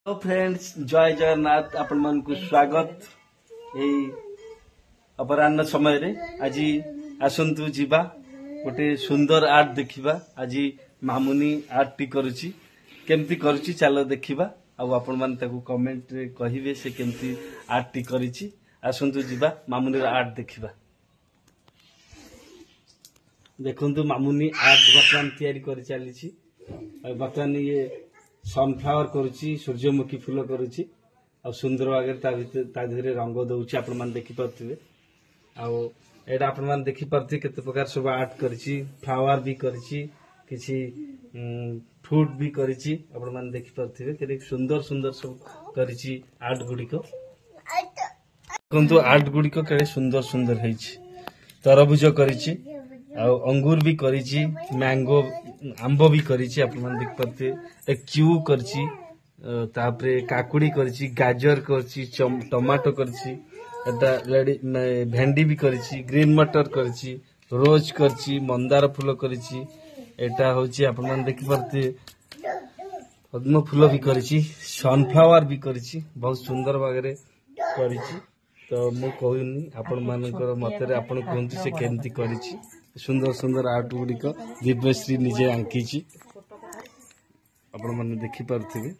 Hello friends, जय जगन्नाथ। आपण मन को स्वागत। यही अपराह्न समय रे आज आसंतु जीवा गोटे सुंदर आर्ट देखिबा। आज मामुनी आर्ट टी करूची, केमती करूची चलो देखिबा। आपण मन ताकू कमेंट रे कहिबे से केमती आर्ट टी करिची। आसंतु जीवा मामुनी आर्ट देखिबा। देखंतु मामुनी आर्ट बर्तमान तैयारी करि चलीची। बर्तमान ये सनफ्लावर करुच्ची, सूर्यमुखी फूल करुच्ची आ सुंदर भागे ताधीरे रंग दौची। आपण मान देखि पारथिबे। एटा आपण मान देखि पारथि केते प्रकार सब आर्ट करिची, फ्लावर भी करिची, किछि फ्रूट भी करिची। आपण मान देखि पारथिबे केते सुंदर सुंदर सब करिची आर्ट गुडीको। देखंतु आर्ट गुडीको केते सुंदर सुंदर हेछि। तरबुज करिची आ अंगूर भी करिची, मैंगो आंबो भी करिची। आपण मान देख पारथे एक क्यू करची, तापरे काकुड़ी करची, गाजर करची, टमाटो करची, एटा लेडी भेंडी भी करची, ग्रीन मटर करची, रोज करची, मंदार फूल करची। एटा होची आपण मान देख पारथे पद्म फूल भी करची, सनफ्लावर भी करची। बहुत सुंदर भागरे करची। तो मु कहूनी आपण मानकर मतरे आपण कहंतु से केमती करची। सुंदर सुंदर आर्ट गुड़िक दिव्यश्री निजे आंकी आपण मैंने देखी पार्थिबे।